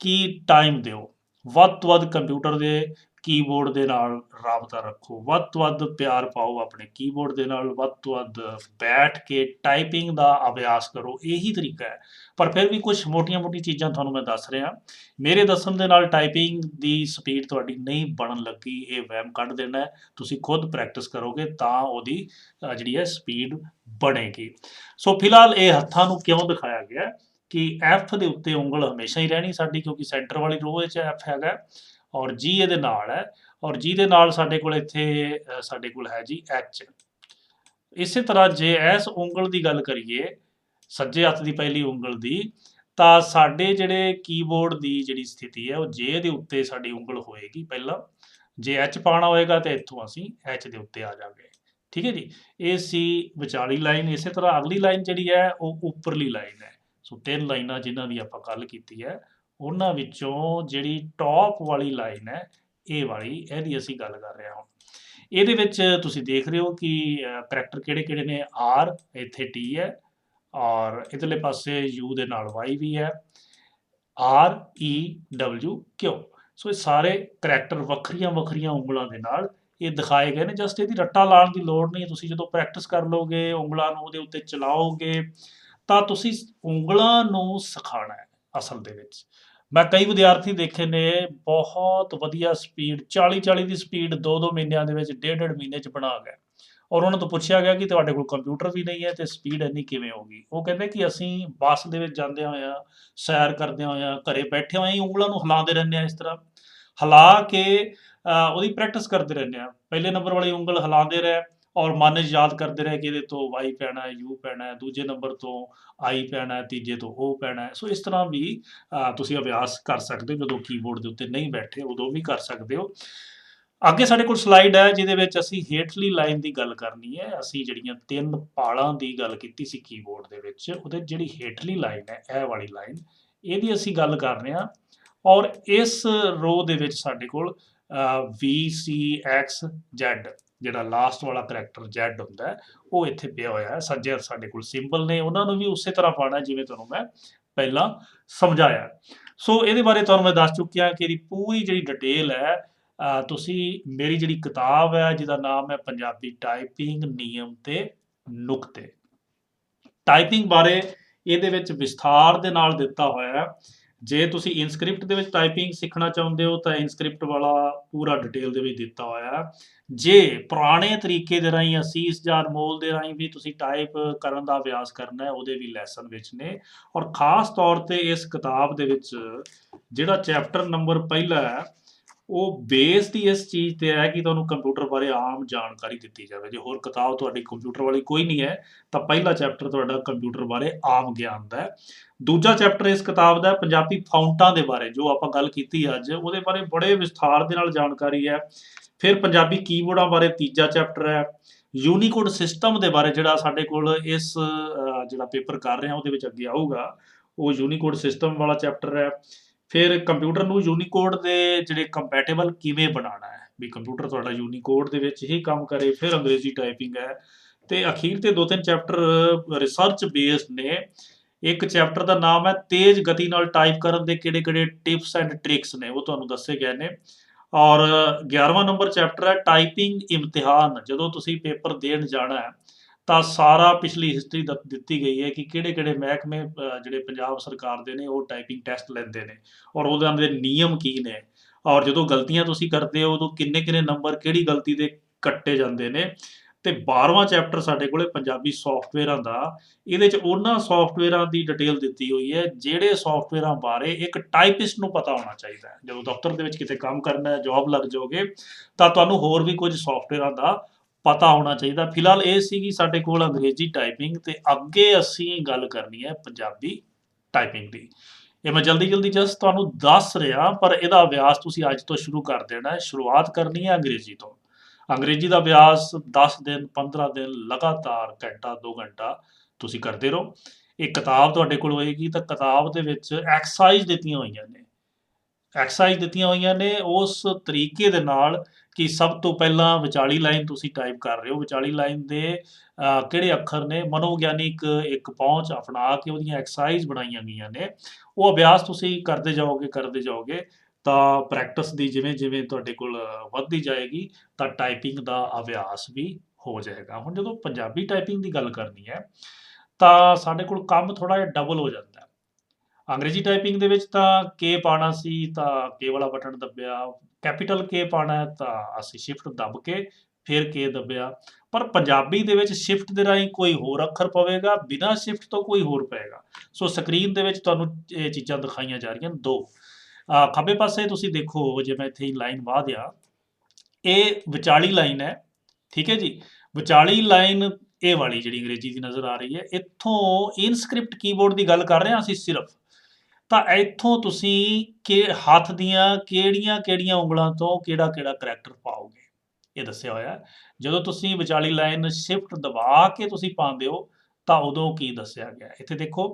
ਕਿ ਟਾਈਮ ਦਿਓ। ਵੱਧ ਤੋਂ ਵੱਧ ਕੰਪਿਊਟਰ ਦੇ ਕੀਬੋਰਡ ਦੇ ਨਾਲ ਰਾਬਤਾ ਰੱਖੋ, ਵੱਧ ਤੋਂ ਵੱਧ ਪਿਆਰ ਪਾਓ ਆਪਣੇ ਕੀਬੋਰਡ ਦੇ ਨਾਲ, ਵੱਧ ਤੋਂ ਵੱਧ ਬੈਠ ਕੇ ਟਾਈਪਿੰਗ ਦਾ ਅਭਿਆਸ ਕਰੋ, ਇਹੀ ਤਰੀਕਾ ਹੈ। ਪਰ ਫਿਰ ਵੀ ਕੁਝ ਮੋਟੀਆਂ-ਮੋਟੀਆਂ ਚੀਜ਼ਾਂ ਤੁਹਾਨੂੰ ਮੈਂ ਦੱਸ ਰਿਹਾ। ਮੇਰੇ ਦੱਸਣ ਦੇ ਨਾਲ ਟਾਈਪਿੰਗ ਦੀ ਸਪੀਡ ਤੁਹਾਡੀ ਨਹੀਂ ਬਣਨ ਲੱਗੀ, ਇਹ ਵਹਿਮ ਕੱਢ ਦੇਣਾ ਹੈ। ਤੁਸੀਂ ਖੁਦ ਪ੍ਰੈਕਟਿਸ ਕਰੋਗੇ ਤਾਂ ਉਹਦੀ ਜਿਹੜੀ ਹੈ ਸਪੀਡ ਬਣੇਗੀ। ਸੋ ਫਿਲਹਾਲ ਇਹ ਹੱਥਾਂ ਨੂੰ ਕਿਉਂ ਦਿਖਾਇਆ ਗਿਆ ਕਿ ਐਫ ਦੇ ਉੱਤੇ ਉਂਗਲ ਹਮੇਸ਼ਾ ਹੀ ਰਹਿਣੀ ਸਾਡੀ, ਕਿਉਂਕਿ ਸੈਂਟਰ ਵਾਲੀ ਰੋਅ ਵਿੱਚ ਐਫ ਹੈਗਾ, ਔਰ ਜੀ ਇਹਦੇ ਨਾਲ ਹੈ, ਔਰ ਜੀ ਦੇ ਨਾਲ ਸਾਡੇ ਕੋਲ ਇੱਥੇ ਸਾਡੇ ਕੋਲ ਹੈ ਜੀ ਐਚ। ਇਸੇ ਤਰ੍ਹਾਂ ਜੇ ਇਸ ਉਂਗਲ ਦੀ ਗੱਲ ਕਰੀਏ, ਸੱਜੇ ਹੱਥ ਦੀ ਪਹਿਲੀ ਉਂਗਲ ਦੀ, ਤਾਂ ਸਾਡੇ ਜਿਹੜੇ ਕੀਬੋਰਡ ਦੀ ਜਿਹੜੀ ਸਥਿਤੀ ਹੈ ਉਹ ਜੇ ਦੇ ਉੱਤੇ ਸਾਡੀ ਉਂਗਲ ਹੋਏਗੀ ਪਹਿਲਾਂ। ਜੇ ਐਚ ਪਾਉਣਾ ਹੋਏਗਾ ਤਾਂ ਇੱਥੋਂ ਅਸੀਂ ਐਚ ਦੇ ਉੱਤੇ ਆ ਜਾਵਾਂਗੇ। ਠੀਕ ਹੈ ਜੀ, ਇਹ ਸੀ ਵਿਚਾਲੀ ਲਾਈਨ। ਇਸੇ ਤਰ੍ਹਾਂ ਅਗਲੀ ਲਾਈਨ ਜਿਹੜੀ ਹੈ ਉਹ ਉੱਪਰਲੀ ਲਾਈਨ ਹੈ। ਸੋ 3 ਲਾਈਨਾਂ ਜਿਨ੍ਹਾਂ ਦੀ ਆਪਾਂ ਗੱਲ ਕੀਤੀ ਹੈ, ਉਹਨਾਂ ਵਿੱਚੋਂ ਜਿਹੜੀ ਟੌਪ ਵਾਲੀ ਲਾਈਨ ਹੈ ਇਹ ਵਾਲੀ, ਇਹਦੀ ਅਸੀਂ ਗੱਲ ਕਰ ਰਹੇ ਹਾਂ। ਇਹਦੇ ਵਿੱਚ ਤੁਸੀਂ ਦੇਖ ਰਹੇ ਹੋ ਕਿ ਕਰੈਕਟਰ ਕਿਹੜੇ-ਕਿਹੜੇ ਨੇ। ਆਰ, ਇੱਥੇ ਟੀ ਹੈ, ਔਰ ਇਧਰਲੇ ਪਾਸੇ ਯੂ ਦੇ ਨਾਲ ਵਾਈ ਵੀ ਹੈ, ਆਰ ਈ ਡਬਲਿਊ ਕਿਊ। ਸੋ ਇਹ ਸਾਰੇ ਕਰੈਕਟਰ ਵੱਖਰੀਆਂ ਉਂਗਲਾਂ ਦੇ ਨਾਲ ਇਹ ਦਿਖਾਏ ਗਏ ਨੇ। ਜਸਟ ਇਹਦੀ ਰੱਟਾ ਲਾਉਣ ਦੀ ਲੋੜ ਨਹੀਂ, ਤੁਸੀਂ ਜਦੋਂ ਪ੍ਰੈਕਟਿਸ ਕਰ ਲਓਗੇ, ਉਂਗਲਾਂ ਨੂੰ ਉਹਦੇ ਉੱਤੇ ਚਲਾਓਗੇ, ਤਾਂ ਤੁਸੀਂ ਉਂਗਲਾਂ ਨੂੰ ਸਿਖਾਉਣਾ ਹੈ ਅਸਲ ਦੇ ਵਿੱਚ। ਮੈਂ ਕਈ ਵਿਦਿਆਰਥੀ ਦੇਖੇ ਨੇ ਬਹੁਤ ਵਧੀਆ ਸਪੀਡ 40-40 ਦੀ ਸਪੀਡ 2-2 ਮਹੀਨਿਆਂ ਦੇ ਵਿੱਚ, 1.5 ਮਹੀਨੇ 'ਚ ਬਣਾ ਗਏ, ਔਰ ਉਹਨਾਂ ਤੋਂ ਪੁੱਛਿਆ ਗਿਆ ਕਿ ਤੁਹਾਡੇ ਕੋਲ ਕੰਪਿਊਟਰ ਵੀ ਨਹੀਂ ਹੈ ਤੇ ਸਪੀਡ ਇੰਨੀ ਕਿਵੇਂ ਹੋ ਗਈ। ਉਹ ਕਹਿੰਦੇ ਕਿ ਅਸੀਂ ਬੱਸ ਦੇ ਵਿੱਚ ਜਾਂਦੇ ਹੋਇਆ, ਸੈਰ ਕਰਦਿਆਂ ਹੋਇਆ, ਘਰੇ ਬੈਠੇ ਹੋਏ ਹੀ ਉਂਗਲਾਂ ਨੂੰ ਹਿਲਾਉਂਦੇ ਰਹਿੰਦੇ ਹਾਂ, ਇਸ ਤਰ੍ਹਾਂ ਹਿਲਾ ਕੇ ਉਹਦੀ ਪ੍ਰੈਕਟਿਸ ਕਰਦੇ ਰਹਿੰਦੇ ਹਾਂ। ਪਹਿਲੇ ਨੰਬਰ ਵਾਲੀ ਉਂਗਲ ਹਿਲਾਉਂਦੇ ਰਹੇ ਔਰ ਮਨ 'ਚ ਯਾਦ ਕਰਦੇ ਰਹੇ ਕਿ ਇਹਦੇ ਤੋਂ ਵਾਈ ਪੈਣਾ, ਯੂ ਪੈਣਾ, ਦੂਜੇ ਨੰਬਰ ਤੋਂ ਆਈ ਪੈਣਾ, ਤੀਜੇ ਤੋਂ ਉਹ ਪੈਣਾ। ਸੋ ਇਸ ਤਰ੍ਹਾਂ ਵੀ ਤੁਸੀਂ ਅਭਿਆਸ ਕਰ ਸਕਦੇ ਹੋ, ਜਦੋਂ ਕੀਬੋਰਡ ਦੇ ਉੱਤੇ ਨਹੀਂ ਬੈਠੇ ਉਦੋਂ ਵੀ ਕਰ ਸਕਦੇ ਹੋ। ਅੱਗੇ ਸਾਡੇ ਕੋਲ ਸਲਾਈਡ ਹੈ ਜਿਹਦੇ ਵਿੱਚ ਅਸੀਂ ਹੇਠਲੀ ਲਾਈਨ ਦੀ ਗੱਲ ਕਰਨੀ ਹੈ। ਅਸੀਂ ਜਿਹੜੀਆਂ 3 ਪਾਲਾਂ ਦੀ ਗੱਲ ਕੀਤੀ ਸੀ ਕੀਬੋਰਡ ਦੇ ਵਿੱਚ, ਉਹਦੇ ਜਿਹੜੀ ਹੇਠਲੀ ਲਾਈਨ ਹੈ ਇਹ ਵਾਲੀ ਲਾਈਨ, ਇਹਦੀ ਅਸੀਂ ਗੱਲ ਕਰ ਰਹੇ ਹਾਂ। ਔਰ ਇਸ ਰੋ ਦੇ ਵਿੱਚ ਸਾਡੇ ਕੋਲ ਵੀ ਸੀ ਐਕਸ ਜ਼ੈਡ, ਜਿਹੜਾ ਲਾਸਟ ਵਾਲਾ ਕਰੈਕਟਰ ਜ਼ੈਡ ਹੁੰਦਾ ਹੈ, ਉਹ ਇੱਥੇ ਪਿਆ ਹੋਇਆ ਹੈ। ਸੱਜੇ ਹੱਥ ਸਾਡੇ ਕੋਲ ਸਿੰਬਲ ਨੇ, ਉਹਨਾਂ ਨੂੰ ਵੀ ਉਸੇ ਤਰ੍ਹਾਂ ਪਾਉਣਾ ਜਿਵੇਂ ਤੁਹਾਨੂੰ ਮੈਂ ਪਹਿਲਾਂ ਸਮਝਾਇਆ। ਸੋ ਇਹਦੇ ਬਾਰੇ ਤੁਹਾਨੂੰ ਮੈਂ ਦੱਸ ਚੁੱਕਿਆ ਕਿ ਇਹਦੀ ਪੂਰੀ ਜਿਹੜੀ ਡਿਟੇਲ ਹੈ, ਤੁਸੀਂ ਮੇਰੀ ਜਿਹੜੀ ਕਿਤਾਬ ਹੈ ਜਿਹਦਾ ਨਾਮ ਹੈ ਪੰਜਾਬੀ ਟਾਈਪਿੰਗ ਨਿਯਮ ਤੇ ਨੁਕਤੇ, ਟਾਈਪਿੰਗ ਬਾਰੇ ਇਹਦੇ ਵਿੱਚ ਵਿਸਥਾਰ ਦੇ ਨਾਲ ਦਿੱਤਾ ਹੋਇਆ ਹੈ। ਜੇ ਤੁਸੀਂ ਇਨਸਕ੍ਰਿਪਟ ਦੇ ਵਿੱਚ ਟਾਈਪਿੰਗ ਸਿੱਖਣਾ ਚਾਹੁੰਦੇ ਹੋ ਤਾਂ ਇਨਸਕ੍ਰਿਪਟ ਵਾਲਾ ਪੂਰਾ ਡਿਟੇਲ ਦੇ ਵਿੱਚ ਦਿੱਤਾ ਹੋਇਆ ਹੈ। ਜੇ ਪੁਰਾਣੇ ਤਰੀਕੇ ਦੇ ਰਾਹੀਂ ਅਸੀਸ ਜਾਂ ਅਨਮੋਲ ਦੇ ਰਾਹੀਂ ਵੀ ਤੁਸੀਂ ਟਾਈਪ ਕਰਨ ਦਾ ਅਭਿਆਸ ਕਰਨਾ ਹੈ, ਉਹਦੇ ਵੀ ਲੈਸਨ ਵਿੱਚ ਨੇ। ਔਰ ਖਾਸ ਤੌਰ ਤੇ ਇਸ ਕਿਤਾਬ ਦੇ ਵਿੱਚ ਜਿਹੜਾ ਚੈਪਟਰ ਨੰਬਰ ਪਹਿਲਾ ਹੈ, ਉਹ ਬੇਸਡ ਹੀ ਇਸ ਚੀਜ਼ ਤੇ ਹੈ ਕਿ ਤੁਹਾਨੂੰ ਕੰਪਿਊਟਰ ਬਾਰੇ ਆਮ ਜਾਣਕਾਰੀ ਦਿੱਤੀ ਜਾਵੇ। ਜੇ ਹੋਰ ਕਿਤਾਬ ਤੁਹਾਡੀ ਕੰਪਿਊਟਰ ਵਾਲੀ ਕੋਈ ਨਹੀਂ ਹੈ ਤਾਂ ਪਹਿਲਾ ਚੈਪਟਰ ਤੁਹਾਡਾ ਕੰਪਿਊਟਰ ਬਾਰੇ ਆਮ ਗਿਆਨ ਦਾ ਹੈ। ਦੂਜਾ ਚੈਪਟਰ ਇਸ ਕਿਤਾਬ ਦਾ ਪੰਜਾਬੀ ਫਾਉਂਟਾਂ ਦੇ ਬਾਰੇ, ਜੋ ਆਪਾਂ ਗੱਲ ਕੀਤੀ ਅੱਜ, ਉਹਦੇ ਬਾਰੇ ਬੜੇ ਵਿਸਥਾਰ ਦੇ ਨਾਲ ਜਾਣਕਾਰੀ ਹੈ। ਫਿਰ ਪੰਜਾਬੀ ਕੀਬੋਰਡਾਂ ਬਾਰੇ ਤੀਜਾ ਚੈਪਟਰ ਹੈ। ਯੂਨੀਕੋਡ ਸਿਸਟਮ ਦੇ ਬਾਰੇ, ਜਿਹੜਾ ਸਾਡੇ ਕੋਲ ਇਸ ਜਿਹੜਾ ਪੇਪਰ ਕਰ ਰਹੇ ਹਾਂ ਉਹਦੇ ਵਿੱਚ ਅੱਗੇ ਆਊਗਾ, ਉਹ ਯੂਨੀਕੋਡ ਸਿਸਟਮ ਵਾਲਾ ਚੈਪਟਰ ਹੈ। ਫਿਰ ਕੰਪਿਊਟਰ ਨੂੰ ਯੂਨੀਕੋਡ ਦੇ ਜਿਹੜੇ ਕੰਪੈਟੇਬਲ ਕਿਵੇਂ ਬਣਾਉਣਾ ਹੈ, ਵੀ ਕੰਪਿਊਟਰ ਤੁਹਾਡਾ ਯੂਨੀਕੋਡ ਦੇ ਵਿੱਚ ਹੀ ਕੰਮ ਕਰੇ। ਫਿਰ ਅੰਗਰੇਜ਼ੀ ਟਾਈਪਿੰਗ ਹੈ, ਤੇ ਅਖੀਰ ਤੇ 2-3 ਚੈਪਟਰ ਰਿਸਰਚ ਬੇਸਡ ਨੇ। ਇੱਕ ਚੈਪਟਰ ਦਾ ਨਾਮ ਹੈ ਤੇਜ਼ ਗਤੀ ਨਾਲ ਟਾਈਪ ਕਰਨ ਦੇ ਕਿਹੜੇ-ਕਿਹੜੇ ਟਿਪਸ ਐਂਡ ਟ੍ਰਿਕਸ ਨੇ, ਉਹ ਤੁਹਾਨੂੰ ਦੱਸੇ ਗਏ ਨੇ। ਔਰ 11ਵਾਂ ਨੰਬਰ ਚੈਪਟਰ ਹੈ ਟਾਈਪਿੰਗ ਇਮਤਿਹਾਨ। ਜਦੋਂ ਤੁਸੀਂ ਪੇਪਰ ਦੇਣ ਜਾਣਾ ਹੈ ਤਾਂ ਸਾਰਾ ਪਿਛਲੀ ਹਿਸਟਰੀ ਦਿੱਤੀ ਗਈ ਹੈ ਕਿ ਕਿਹੜੇ-ਕਿਹੜੇ ਮਹਿਕਮੇ ਜਿਹੜੇ ਪੰਜਾਬ ਸਰਕਾਰ ਦੇ ਨੇ ਉਹ ਟਾਈਪਿੰਗ ਟੈਸਟ ਲੈਂਦੇ ਨੇ, ਔਰ ਉਹਨਾਂ ਦੇ ਨਿਯਮ ਕੀ ਨੇ, ਔਰ ਜਦੋਂ ਗਲਤੀਆਂ ਤੁਸੀਂ ਕਰਦੇ ਹੋ ਉਦੋਂ ਕਿੰਨੇ-ਕਿੰਨੇ ਨੰਬਰ ਕਿਹੜੀ ਗਲਤੀ ਦੇ ਕੱਟੇ ਜਾਂਦੇ ਨੇ। ਤੇ 12ਵਾਂ ਚੈਪਟਰ ਸਾਡੇ ਕੋਲੇ ਪੰਜਾਬੀ ਸੌਫਟਵੇਅਰਾਂ ਦਾ। ਇਹਦੇ 'ਚ ਉਹਨਾਂ ਸੌਫਟਵੇਅਰਾਂ ਦੀ ਡਿਟੇਲ ਦਿੱਤੀ ਹੋਈ ਹੈ ਜਿਹੜੇ ਸੌਫਟਵੇਅਰਾਂ ਬਾਰੇ ਇੱਕ ਟਾਈਪਿਸਟ ਨੂੰ ਪਤਾ ਹੋਣਾ ਚਾਹੀਦਾ ਹੈ। ਜਦੋਂ ਦਫ਼ਤਰ ਦੇ ਵਿੱਚ ਕਿਤੇ ਕੰਮ ਕਰਨਾ ਹੈ, ਜੌਬ ਲੱਗ ਜਾਓਗੇ, ਤਾਂ ਤੁਹਾਨੂੰ ਹੋਰ ਵੀ ਕੁਝ ਸੌਫਟਵੇਅਰਾਂ ਦਾ ਪਤਾ ਹੋਣਾ ਚਾਹੀਦਾ। ਫਿਲਹਾਲ ਇਹ ਸੀਗੀ ਸਾਡੇ ਕੋਲ ਅੰਗਰੇਜ਼ੀ ਟਾਈਪਿੰਗ, ਤੇ ਅੱਗੇ ਅਸੀਂ ਗੱਲ ਕਰਨੀ ਹੈ ਪੰਜਾਬੀ ਟਾਈਪਿੰਗ ਦੀ। ਇਹ ਮੈਂ ਜਲਦੀ ਜਸਟ ਤੁਹਾਨੂੰ ਦੱਸ ਰਿਹਾ, ਪਰ ਇਹਦਾ ਅਭਿਆਸ ਤੁਸੀਂ ਅੱਜ ਤੋਂ ਸ਼ੁਰੂ ਕਰ ਦੇਣਾ ਹੈ। ਸ਼ੁਰੂਆਤ ਕਰਨੀ ਹੈ ਅੰਗਰੇਜ਼ੀ ਤੋਂ। ਅੰਗਰੇਜ਼ੀ ਦਾ ਅਭਿਆਸ 10 ਦਿਨ 15 ਦਿਨ ਲਗਾਤਾਰ ਘੰਟਾ 2 ਘੰਟਾ ਤੁਸੀਂ ਕਰਦੇ ਰਹੋ। ਇਹ ਕਿਤਾਬ ਤੁਹਾਡੇ ਕੋਲ ਹੋਏਗੀ ਤਾਂ ਕਿਤਾਬ ਦੇ ਵਿੱਚ ਐਕਸਰਸਾਈਜ਼ ਦਿੱਤੀਆਂ ਹੋਈਆਂ ਨੇ, ਉਸ ਤਰੀਕੇ ਦੇ ਨਾਲ ਕਿ ਸਭ ਤੋਂ ਪਹਿਲਾਂ ਵਿਚਾਲੀ ਲਾਈਨ ਤੁਸੀਂ ਟਾਈਪ ਕਰ ਰਹੇ ਹੋ, ਵਿਚਾਲੀ ਲਾਈਨ ਦੇ ਕਿਹੜੇ ਅੱਖਰ ਨੇ, ਮਨੋਵਿਗਿਆਨਿਕ ਇੱਕ ਪਹੁੰਚ ਅਪਣਾ ਕੇ ਉਹਦੀਆਂ ਐਕਸਰਸਾਈਜ਼ ਬਣਾਈਆਂ ਗਈਆਂ ਨੇ। ਉਹ ਅਭਿਆਸ ਤੁਸੀਂ ਕਰਦੇ ਜਾਓਗੇ ਤਾਂ ਪ੍ਰੈਕਟਿਸ ਦੀ ਜਿਵੇਂ ਤੁਹਾਡੇ ਕੋਲ ਵੱਧਦੀ ਜਾਏਗੀ ਤਾਂ ਟਾਈਪਿੰਗ ਦਾ ਅਭਿਆਸ ਵੀ ਹੋ ਜਾਏਗਾ। ਹੁਣ ਜਦੋਂ ਪੰਜਾਬੀ ਟਾਈਪਿੰਗ ਦੀ ਗੱਲ ਕਰਨੀ ਹੈ ਤਾਂ ਸਾਡੇ ਕੋਲ ਕੰਮ ਥੋੜ੍ਹਾ ਜਿਹਾ ਡਬਲ ਹੋ ਜਾਂਦਾ ਹੈ। ਅੰਗਰੇਜ਼ੀ ਟਾਈਪਿੰਗ ਦੇ ਵਿੱਚ ਤਾਂ ਕੇ ਪਾਉਣਾ ਸੀ ਤਾਂ ਕੇ ਵਾਲਾ ਬਟਨ ਦੱਬਿਆ, ਕੈਪੀਟਲ ਕੇ ਪਾਉਣਾ ਹੈ ਤਾਂ ਅਸੀਂ ਸ਼ਿਫਟ ਦੱਬ ਕੇ ਫਿਰ ਕੇ ਦੱਬਿਆ। ਪਰ ਪੰਜਾਬੀ ਦੇ ਵਿੱਚ ਸ਼ਿਫਟ ਦੇ ਰਾਹੀਂ ਕੋਈ ਹੋਰ ਅੱਖਰ ਪਵੇਗਾ, ਬਿਨਾਂ ਸ਼ਿਫਟ ਤੋਂ ਕੋਈ ਹੋਰ ਪਏਗਾ। ਸੋ ਸਕਰੀਨ ਦੇ ਵਿੱਚ ਤੁਹਾਨੂੰ ਇਹ ਚੀਜ਼ਾਂ ਦਿਖਾਈਆਂ ਜਾ ਰਹੀਆਂ ਦੋ। ਖੱਬੇ ਪਾਸੇ ਤੁਸੀਂ ਦੇਖੋ, ਜੇ ਮੈਂ ਇੱਥੇ ਲਾਈਨ ਵਾਹ ਦਿਆਂ, ਇਹ ਵਿਚਾਲੀ ਲਾਈਨ ਹੈ, ਠੀਕ ਹੈ ਜੀ। ਵਿਚਾਲੀ ਲਾਈਨ ਇਹ ਵਾਲੀ ਜਿਹੜੀ ਅੰਗਰੇਜ਼ੀ ਦੀ ਨਜ਼ਰ ਆ ਰਹੀ ਹੈ, ਇੱਥੋਂ ਇਨਸਕ੍ਰਿਪਟ ਕੀਬੋਰਡ ਦੀ ਗੱਲ ਕਰ ਰਹੇ ਹਾਂ ਅਸੀਂ ਸਿਰਫ। ਤਾਂ ਇੱਥੋਂ ਤੁਸੀਂ ਹੱਥ ਦੀਆਂ ਕਿਹੜੀਆਂ ਉਂਗਲਾਂ ਤੋਂ ਕਿਹੜਾ ਕਰੈਕਟਰ ਪਾਓਗੇ, ਇਹ ਦੱਸਿਆ ਹੋਇਆ। ਜਦੋਂ ਤੁਸੀਂ ਵਿਚਾਲੀ ਲਾਈਨ ਸ਼ਿਫਟ ਦਬਾ ਕੇ ਤੁਸੀਂ ਪਾਉਂਦੇ ਹੋ ਤਾਂ ਉਦੋਂ ਕੀ ਦੱਸਿਆ ਗਿਆ, ਇੱਥੇ ਦੇਖੋ,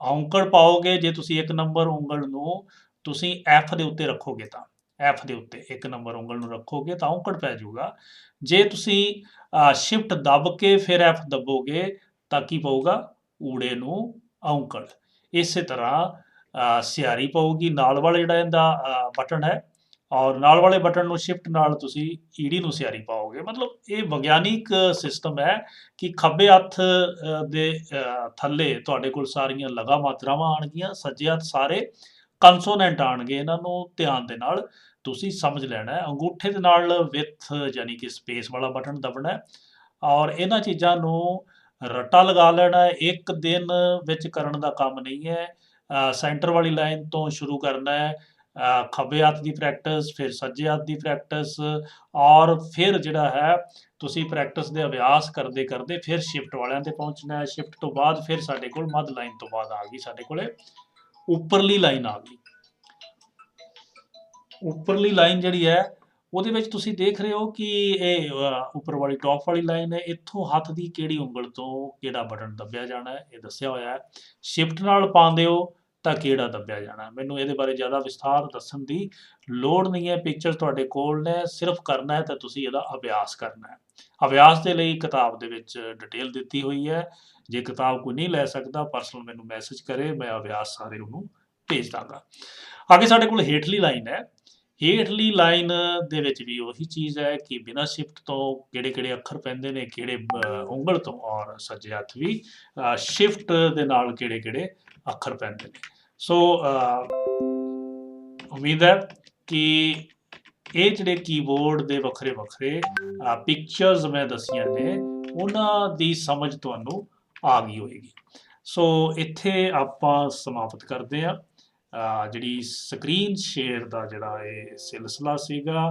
ਔਂਕੜ ਪਾਓਗੇ। ਜੇ ਤੁਸੀਂ 1 ਨੰਬਰ ਉਂਗਲ ਨੂੰ ਤੁਸੀਂ ਐਫ ਦੇ ਉੱਤੇ ਰੱਖੋਗੇ ਤਾਂ ਐਫ ਦੇ ਉੱਤੇ 1 ਨੰਬਰ ਉਂਗਲ ਨੂੰ ਰੱਖੋਗੇ ਤਾਂ ਔਂਕੜ ਪੈ ਜਾਊਗਾ। ਜੇ ਤੁਸੀਂ ਸ਼ਿਫਟ ਦੱਬ ਕੇ ਫਿਰ ਐਫ ਦੱਬੋਗੇ ਤਾਂ ਕੀ ਪਊਗਾ, ਊੜੇ ਨੂੰ ਔਂਕੜ। ਇਸੇ ਤਰ੍ਹਾਂ ਸਿਆਰੀ ਪਊਗੀ, ਨਾਲ ਵਾਲਾ ਜਿਹੜਾ ਇਹਦਾ ਬਟਨ ਹੈ, ਔਰ ਨਾਲ ਵਾਲੇ ਬਟਨ ਨੂੰ ਸ਼ਿਫਟ ਨਾਲ ਤੁਸੀਂ ਈੜੀ ਨੂੰ ਸਿਆਰੀ ਪਾਓਗੇ। ਮਤਲਬ ਇਹ ਵਿਗਿਆਨਿਕ ਸਿਸਟਮ ਹੈ ਕਿ ਖੱਬੇ ਹੱਥ ਦੇ ਥੱਲੇ ਤੁਹਾਡੇ ਕੋਲ ਸਾਰੀਆਂ ਲਗਾ ਮਾਤਰਾਵਾਂ ਆਉਣਗੀਆਂ, ਸੱਜੇ ਹੱਥ ਸਾਰੇ ਕੰਸੋਨੈਂਟ ਆਉਣਗੇ। ਇਹਨਾਂ ਨੂੰ ਧਿਆਨ ਦੇ ਨਾਲ ਤੁਸੀਂ ਸਮਝ ਲੈਣਾ ਹੈ। ਅੰਗੂਠੇ ਦੇ ਨਾਲ ਵਿਥ ਯਾਨੀ ਕਿ ਸਪੇਸ ਵਾਲਾ ਬਟਨ ਦਬਣਾ ਹੈ, ਔਰ ਇਹਨਾਂ ਚੀਜ਼ਾਂ ਨੂੰ ਰੱਟਾ ਲਗਾ ਲੈਣਾ ਹੈ। ਇੱਕ ਦਿਨ ਵਿੱਚ ਕਰਨ ਦਾ ਕੰਮ ਨਹੀਂ ਹੈ। ਸੈਂਟਰ ਵਾਲੀ ਲਾਈਨ ਤੋਂ ਸ਼ੁਰੂ ਕਰਨਾ ਹੈ, ਖੱਬੇ ਹੱਥ ਦੀ ਪ੍ਰੈਕਟਿਸ, ਫਿਰ ਸੱਜੇ ਹੱਥ ਦੀ ਪ੍ਰੈਕਟਿਸ, ਔਰ ਫਿਰ ਜਿਹੜਾ ਹੈ ਤੁਸੀਂ ਪ੍ਰੈਕਟਿਸ ਦੇ ਅਭਿਆਸ ਕਰਦੇ ਫਿਰ ਸ਼ਿਫਟ ਵਾਲਿਆਂ ਤੇ ਪਹੁੰਚਣਾ ਹੈ। ਸ਼ਿਫਟ ਤੋਂ ਬਾਅਦ ਫਿਰ ਸਾਡੇ ਕੋਲ ਮੱਧ ਲਾਈਨ ਤੋਂ ਬਾਅਦ ਆ ਗਈ ਸਾਡੇ ਕੋਲੇ ਉੱਪਰਲੀ ਲਾਈਨ ਆ ਗਈ। ਉੱਪਰਲੀ ਲਾਈਨ ਜਿਹੜੀ ਹੈ ਉਹਦੇ ਵਿੱਚ ਤੁਸੀਂ ਦੇਖ ਰਹੇ ਹੋ ਕਿ ਇਹ ਉੱਪਰ ਵਾਲੀ ਟੌਪ ਵਾਲੀ ਲਾਈਨ ਹੈ। ਇੱਥੋਂ ਹੱਥ ਦੀ ਕਿਹੜੀ ਉਂਗਲ ਤੋਂ ਕਿਹੜਾ ਬਟਨ ਦੱਬਿਆ ਜਾਣਾ ਹੈ, ਇਹ ਦੱਸਿਆ ਹੋਇਆ ਹੈ। ਸ਼ਿਫਟ ਨਾਲ ਪਾਉਂਦੇ ਹੋ ਤਾਂ ਕਿਹੜਾ ਦੱਬਿਆ ਜਾਣਾ। ਮੈਨੂੰ ਇਹਦੇ ਬਾਰੇ ਜ਼ਿਆਦਾ ਵਿਸਥਾਰ ਦੱਸਣ ਦੀ ਲੋੜ ਨਹੀਂ ਹੈ, ਪਿਕਚਰ ਤੁਹਾਡੇ ਕੋਲ ਨੇ, ਸਿਰਫ ਕਰਨਾ ਹੈ ਤਾਂ ਤੁਸੀਂ ਇਹਦਾ ਅਭਿਆਸ ਕਰਨਾ ਹੈ। ਅਭਿਆਸ ਦੇ ਲਈ ਕਿਤਾਬ ਦੇ ਵਿੱਚ ਡਿਟੇਲ ਦਿੱਤੀ ਹੋਈ ਹੈ। ਜੇ ਕਿਤਾਬ ਕੋਈ ਨਹੀਂ ਲੈ ਸਕਦਾ, ਪਰਸਨਲ ਮੈਨੂੰ ਮੈਸੇਜ ਕਰੇ, ਮੈਂ ਅਭਿਆਸ ਸਾਰੇ ਉਹਨੂੰ ਭੇਜ ਦਾਂਗਾ। ਅੱਗੇ ਸਾਡੇ ਕੋਲ ਹੇਠਲੀ ਲਾਈਨ ਹੈ। ਹੇਠਲੀ ਲਾਈਨ ਦੇ ਵਿੱਚ ਵੀ ਉਹੀ ਚੀਜ਼ ਹੈ ਕਿ ਬਿਨਾਂ ਸ਼ਿਫਟ ਤੋਂ ਕਿਹੜੇ ਅੱਖਰ ਪੈਂਦੇ ਨੇ, ਕਿਹੜੇ ਉਂਗਲ ਤੋਂ, ਔਰ ਸੱਜੇ ਹੱਥ ਵੀ ਸ਼ਿਫਟ ਦੇ ਨਾਲ ਕਿਹੜੇ ਅੱਖਰ ਪੈਂਦੇ ਨੇ। ਸੋ ਉਮੀਦ ਹੈ ਕਿ ਇਹ ਜਿਹੜੇ ਕੀਬੋਰਡ ਦੇ ਵੱਖਰੇ ਪਿਕਚਰਸ ਮੈਂ ਦੱਸੀਆਂ ਨੇ, ਉਹਨਾਂ ਦੀ ਸਮਝ ਤੁਹਾਨੂੰ ਆ ਗਈ ਹੋਏਗੀ। ਸੋ ਇੱਥੇ ਆਪਾਂ ਸਮਾਪਤ ਕਰਦੇ ਹਾਂ। ਜਿਹੜੀ ਸਕਰੀਨ ਸ਼ੇਅਰ ਦਾ ਜਿਹੜਾ ਇਹ ਸਿਲਸਿਲਾ ਸੀਗਾ,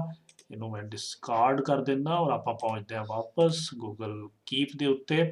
ਇਹਨੂੰ ਮੈਂ ਡਿਸਕਾਰਡ ਕਰ ਦਿੰਦਾ ਔਰ ਆਪਾਂ ਪਹੁੰਚਦੇ ਹਾਂ ਵਾਪਸ ਗੂਗਲ ਕੀਪ ਦੇ ਉੱਤੇ।